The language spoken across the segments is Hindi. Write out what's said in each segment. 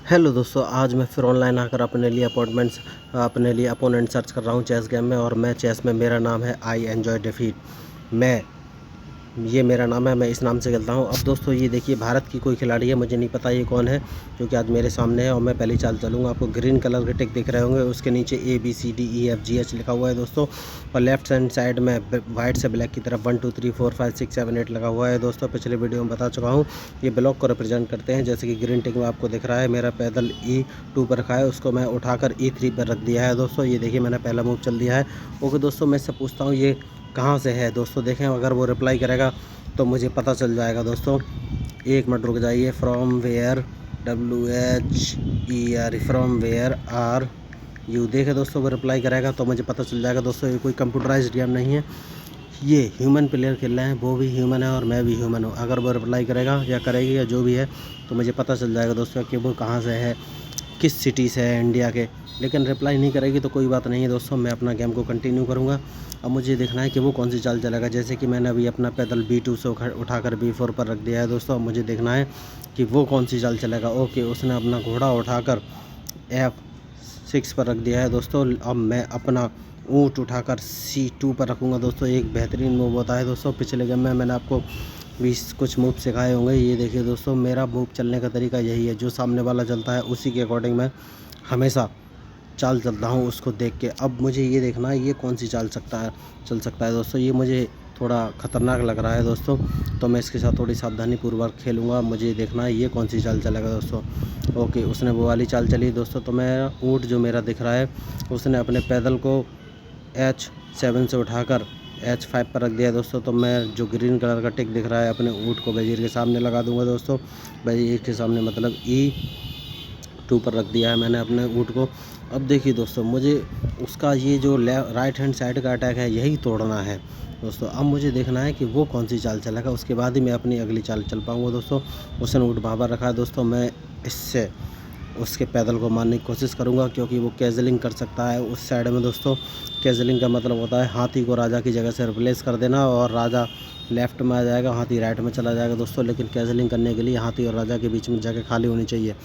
हेलो दोस्तों, आज मैं फिर ऑनलाइन आकर अपने लिए अपोनेंट सर्च कर रहा हूँ चेस गेम में। और मैं चेस में, मेरा नाम है आई एन्जॉय डिफीट। ये मेरा नाम है, मैं इस नाम से खेलता हूँ। अब दोस्तों ये देखिए, भारत की कोई खिलाड़ी है, मुझे नहीं पता ये कौन है, क्योंकि आज मेरे सामने है और मैं पहली चाल चलूँगा। आपको ग्रीन कलर के टिक दिख रहे होंगे, उसके नीचे ABCDEFGH लिखा हुआ है दोस्तों। और लेफ्ट हैंड साइड में वाइट से ब्लैक की तरफ 1 2 3 4 5 6 7 8 लगा हुआ है दोस्तों। पिछले वीडियो में बता चुका हूँ, ये ब्लॉक को रिप्रेजेंट करते हैं। जैसे कि ग्रीन टिक में आपको दिख रहा है, मेरा पैदल E2 पर रखा है, उसको मैं उठाकर E3 पर रख दिया है दोस्तों। ये देखिए, मैंने पहला मूव चल दिया है। ओके दोस्तों, मैं इससे पूछता हूँ ये कहाँ से है दोस्तों। देखें, अगर वो रिप्लाई करेगा तो मुझे पता चल जाएगा दोस्तों। 1 मिनट रुक जाइए। From where, WHER, from where are you. देखे दोस्तों, वो रिप्लाई करेगा तो मुझे पता चल जाएगा दोस्तों। ये कोई कंप्यूटराइज्ड गेम नहीं है, ये ह्यूमन प्लेयर खेल रहे हैं। वो भी ह्यूमन है और मैं भी ह्यूमन हूँ। अगर वो रिप्लाई करेगा या करेगी या जो भी है, तो मुझे पता चल जाएगा दोस्तों कि वो कहाँ से है, किस सिटी से है इंडिया के। लेकिन रिप्लाई नहीं करेगी तो कोई बात नहीं है दोस्तों, मैं अपना गेम को कंटिन्यू करूँगा। अब मुझे देखना है कि वो कौन सी चाल चलेगा। जैसे कि मैंने अभी अपना पैदल B2 से उठाकर B4 पर रख दिया है दोस्तों। अब मुझे देखना है कि वो कौन सी चाल चलेगा। ओके, उसने अपना घोड़ा उठाकर F6 पर रख दिया है दोस्तों। अब मैं अपना ऊँट उठाकर C2 पर रखूँगा दोस्तों। एक बेहतरीन मूव होता है दोस्तों। पिछले गेम में मैंने आपको 20 कुछ मूव सिखाए होंगे। ये देखिए दोस्तों, मेरा मूव चलने का तरीका यही है, जो सामने वाला चलता है उसी के अकॉर्डिंग मैं हमेशा चाल चलता हूँ, उसको देख के। अब मुझे ये देखना है ये कौन सी चाल चल सकता है दोस्तों। ये मुझे थोड़ा ख़तरनाक लग रहा है दोस्तों, तो मैं इसके साथ थोड़ी सावधानी पूर्वक खेलूँगा। मुझे देखना है ये कौन सी चाल चलेगा दोस्तों। ओके, उसने वो वाली चाल चली दोस्तों। तो मैं ऊँट जो मेरा दिख रहा है, उसने अपने पैदल को H7 से उठाकर H5 पर रख दिया दोस्तों। तो मैं जो ग्रीन कलर का टिक दिख रहा है, अपने ऊँट को वज़ीर के सामने लगा दूंगा दोस्तों। वज़ीर के सामने मतलब E2 पर रख दिया है मैंने अपने ऊँट को। अब देखिए दोस्तों, मुझे उसका ये जो राइट हैंड साइड का अटैक है, यही तोड़ना है दोस्तों। अब मुझे देखना है कि वो कौन सी चाल चलेगा, उसके बाद ही मैं अपनी अगली चाल चल पाऊँगा दोस्तों। उसने ऊँट वहाँ पर रखा है दोस्तों, मैं इससे उसके पैदल को मारने की कोशिश करूंगा, क्योंकि वो कैजलिंग कर सकता है उस साइड में दोस्तों। कैजलिंग का मतलब होता है हाथी को राजा की जगह से रिप्लेस कर देना, और राजा लेफ़्ट में आ जाएगा, हाथी राइट में चला जाएगा दोस्तों। लेकिन कैजलिंग करने के लिए हाथी और राजा के बीच में जगह खाली होनी चाहिए।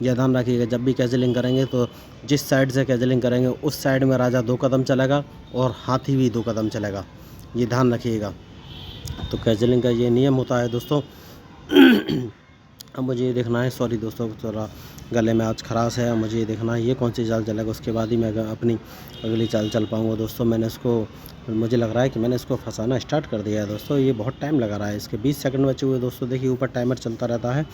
यह ध्यान रखिएगा, जब भी कैजलिंग करेंगे तो जिस साइड से कैजलिंग करेंगे उस साइड में राजा 2 कदम चलेगा और हाथी भी 2 कदम चलेगा, ये ध्यान रखिएगा। तो कैजलिंग का ये नियम होता है दोस्तों। अब मुझे ये देखना है, सॉरी दोस्तों, थोड़ा गले में आज खराश है। मुझे ये देखना है ये कौन सी चाल चलेगा, उसके बाद ही मैं अपनी अगली चाल चल पाऊँगा दोस्तों। मुझे लग रहा है कि मैंने इसको फंसाना स्टार्ट कर दिया है दोस्तों। ये बहुत टाइम लगा रहा है, इसके 20 सेकंड बचे हुए दोस्तों। देखिए ऊपर टाइमर चलता रहता है,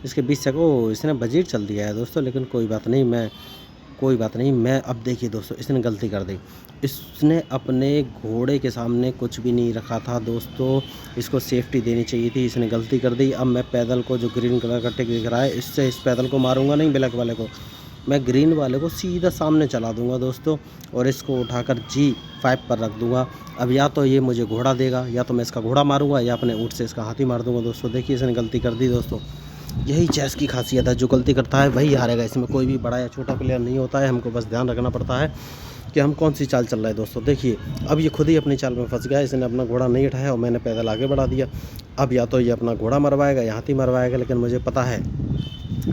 इसके 20 सेकंड। ओह, इसने वज़ीर चल दिया है दोस्तों, लेकिन कोई बात नहीं। मैं अब देखिए दोस्तों, इसने गलती कर दी। इसने अपने घोड़े के सामने कुछ भी नहीं रखा था दोस्तों, इसको सेफ्टी देनी चाहिए थी, इसने गलती कर दी। अब मैं पैदल को, जो ग्रीन कलर का टिक दिख रहा है, इससे इस पैदल को मारूंगा नहीं, ब्लैक वाले को। मैं ग्रीन वाले को सीधा सामने चला दूंगा दोस्तों, और इसको उठाकर G5 पर रख दूंगा। अब या तो ये मुझे घोड़ा देगा, या तो मैं इसका घोड़ा मारूंगा, या अपने ऊँट से इसका हाथी मार दूंगा दोस्तों। देखिए, इसने गलती कर दी दोस्तों। यही चेस की खासियत है, जो गलती करता है वही हारेगा। इसमें कोई भी बड़ा या छोटा प्लेयर नहीं होता है, हमको बस ध्यान रखना पड़ता है कि हम कौन सी चाल चल रहा है दोस्तों। देखिए, अब ये खुद ही अपनी चाल में फंस गया। इसने अपना घोड़ा नहीं उठाया और मैंने पैदल आगे बढ़ा दिया। अब या तो ये अपना घोड़ा मरवाएगा या हाथी मरवाएगा, लेकिन मुझे पता है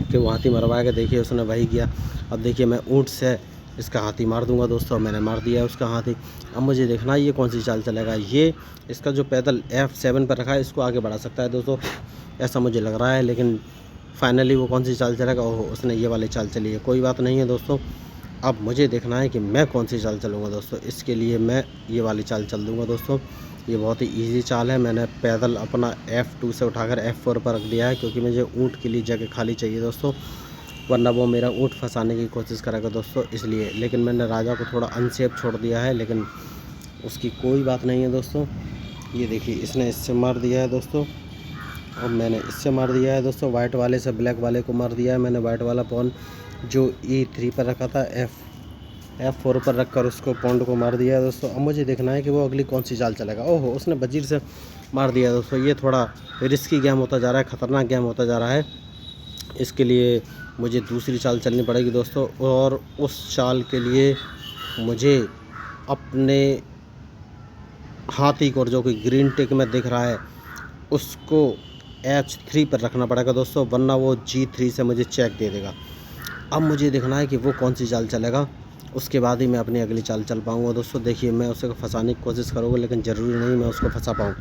कि वो हाथी मरवाएगा। देखिए, उसने वही किया। अब देखिए, मैं ऊँट से इसका हाथी मार दूंगा दोस्तों। मैंने मार दिया है उसका हाथी। अब मुझे देखना है ये कौन सी चाल चलेगा। ये इसका जो पैदल F7 पर रखा है, इसको आगे बढ़ा सकता है दोस्तों, ऐसा मुझे लग रहा है। लेकिन फाइनली वो कौन सी चाल चलेगा, ओह, उसने ये वाली चाल चली है। कोई बात नहीं है दोस्तों, अब मुझे देखना है कि मैं कौन सी चाल चलूँगा दोस्तों। इसके लिए मैं ये वाली चाल चल दूँगा दोस्तों। ये बहुत ही इजी चाल है। मैंने पैदल अपना F2 से उठाकर F4 पर रख दिया है, क्योंकि मुझे ऊँट के लिए जगह खाली चाहिए दोस्तों, वरना वो मेरा ऊँट फंसाने की कोशिश करेगा दोस्तों, इसलिए। लेकिन मैंने राजा को थोड़ा अनसेफ छोड़ दिया है, लेकिन उसकी कोई बात नहीं है दोस्तों। ये देखिए, इसने इससे मार दिया है दोस्तों, और मैंने इससे मार दिया है दोस्तों। वाइट वाले से ब्लैक वाले को मार दिया है मैंने। वाइट वाला पॉन जो E3 पर रखा था, F4 पर रखकर उसको पॉन्ड को मार दिया है दोस्तों। अब मुझे देखना है कि वो अगली कौन सी चाल चलेगा। ओहो, उसने वज़ीर से मार दिया है दोस्तों। ये थोड़ा रिस्की गेम होता जा रहा है, ख़तरनाक गेम होता जा रहा है। इसके लिए मुझे दूसरी चाल चलनी पड़ेगी दोस्तों, और उस चाल के लिए मुझे अपने हाथी को, जो कि ग्रीन टिक में दिख रहा है, उसको H3 पर रखना पड़ेगा दोस्तों, वरना वो G3 से मुझे चेक दे देगा। अब मुझे देखना है कि वो कौन सी चाल चलेगा, उसके बाद ही मैं अपनी अगली चाल चल पाऊँगा। दोस्तों देखिए, मैं उसे फंसाने की कोशिश करूँगा, लेकिन ज़रूरी नहीं मैं उसको फंसा पाऊँ।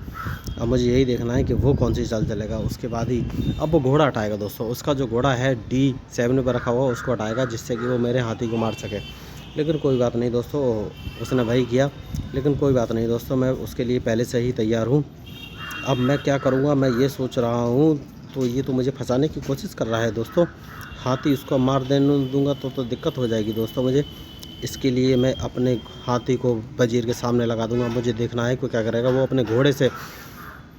अब मुझे यही देखना है कि वो कौन सी चाल चलेगा, उसके बाद ही अब वो घोड़ा हटाएगा। दोस्तों उसका जो घोड़ा है D7 पर रखा हुआ, उसको हटाएगा, जिससे कि वो मेरे हाथी को मार सके। लेकिन कोई बात नहीं दोस्तों, उसने वही किया। लेकिन कोई बात नहीं दोस्तों, मैं उसके लिए पहले से ही तैयार हूँ। अब मैं क्या करूँगा, मैं ये सोच रहा हूँ। तो ये तो मुझे फंसाने की कोशिश कर रहा है दोस्तों। हाथी उसको मार देने दूंगा तो दिक्कत हो जाएगी दोस्तों मुझे। इसके लिए मैं अपने हाथी को वज़ीर के सामने लगा दूंगा। मुझे देखना है कि क्या करेगा वो अपने घोड़े से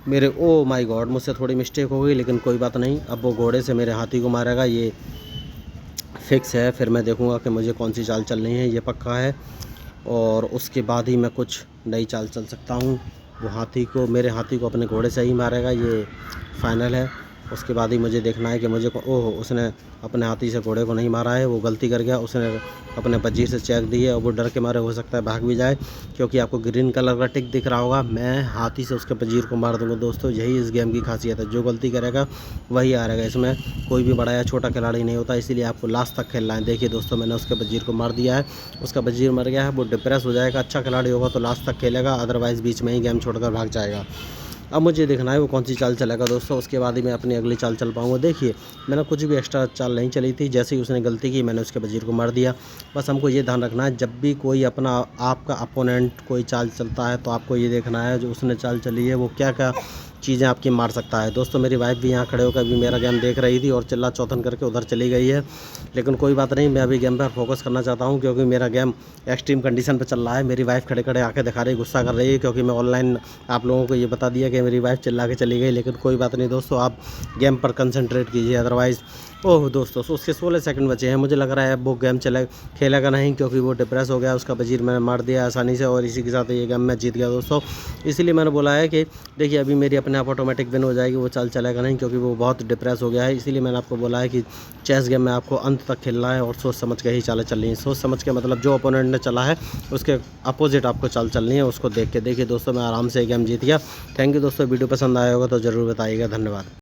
मेरे, ओ माय गॉड, मुझसे थोड़ी मिस्टेक हो गई, लेकिन कोई बात नहीं। अब वो घोड़े से मेरे हाथी को मारेगा, ये फिक्स है। फिर मैं देखूंगा कि मुझे कौन सी चाल चलनी है, ये पक्का है। और उसके बाद ही मैं कुछ नई चाल चल सकता हूँ। वो मेरे हाथी को अपने घोड़े से ही मारेगा, ये फाइनल है। उसके बाद ही मुझे देखना है कि ओह, उसने अपने हाथी से घोड़े को नहीं मारा है, वो गलती कर गया। उसने अपने वज़ीर से चेक दी है और वो डर के मारे हो सकता है भाग भी जाए, क्योंकि आपको ग्रीन कलर का टिक दिख रहा होगा। मैं हाथी से उसके वज़ीर को मार दूंगा दोस्तों। यही इस गेम की खासियत है, जो गलती करेगा वही हारेगा। इसमें कोई भी बड़ा या छोटा खिलाड़ी नहीं होता, इसीलिए आपको लास्ट तक खेलना है। देखिए दोस्तों, मैंने उसके वज़ीर को मार दिया है, उसका वज़ीर मर गया है। वो डिप्रेस हो जाएगा। अच्छा खिलाड़ी होगा तो लास्ट तक खेलेगा, अदरवाइज़ बीच में ही गेम छोड़कर भाग जाएगा। अब मुझे देखना है वो कौन सी चाल चलेगा दोस्तों, उसके बाद ही मैं अपनी अगली चाल चल पाऊँगा। देखिए, मैंने कुछ भी एक्स्ट्रा चाल नहीं चली थी। जैसे ही उसने गलती की, मैंने उसके वज़ीर को मार दिया। बस हमको ये ध्यान रखना है, जब भी कोई आपका अपोनेंट कोई चाल चलता है, तो आपको ये देखना है जो उसने चाल चली है वो क्या क्या चीज़ें आपकी मार सकता है। दोस्तों मेरी वाइफ भी यहाँ खड़े होकर अभी मेरा गेम देख रही थी और चिल्ला चौथन करके उधर चली गई है। लेकिन कोई बात नहीं, मैं अभी गेम पर फोकस करना चाहता हूँ, क्योंकि मेरा गेम एक्सट्रीम कंडीशन पर चल रहा है। मेरी वाइफ खड़े खड़े आके दिखा रही, गुस्सा कर रही है, क्योंकि मैं ऑनलाइन आप लोगों को ये बता दिया कि मेरी वाइफ चिल्ला के चली गई। लेकिन कोई बात नहीं दोस्तों, आप गेम पर कंसंट्रेट कीजिए, अदरवाइज़ ओह दोस्तों, उसके 16 सेकंड बचे हैं। मुझे लग रहा है वो गेम खेलेगा नहीं, क्योंकि वो डिप्रेस हो गया। उसका वज़ीर मैंने मार दिया आसानी से, और इसी के साथ ये गेम मैं जीत गया दोस्तों। इसलिए मैंने बोला है कि देखिए, अभी मेरी अपने आप ऑटोमेटिक विन हो जाएगी, वो चाल चलेगा नहीं, क्योंकि वो बहुत डिप्रेस हो गया है। इसीलिए मैंने आपको बोला है कि चेस गेम में आपको अंत तक खेलना है और सोच समझ के ही चालें चलनी है। सोच समझ के मतलब जो अपोनेंट ने चला है उसके अपोजिट आपको चाल चलनी है, उसको देख के। देखिए दोस्तों, मैं आराम से गेम जीत गया। थैंक यू दोस्तों, वीडियो पसंद आया होगा तो ज़रूर बताइएगा। धन्यवाद।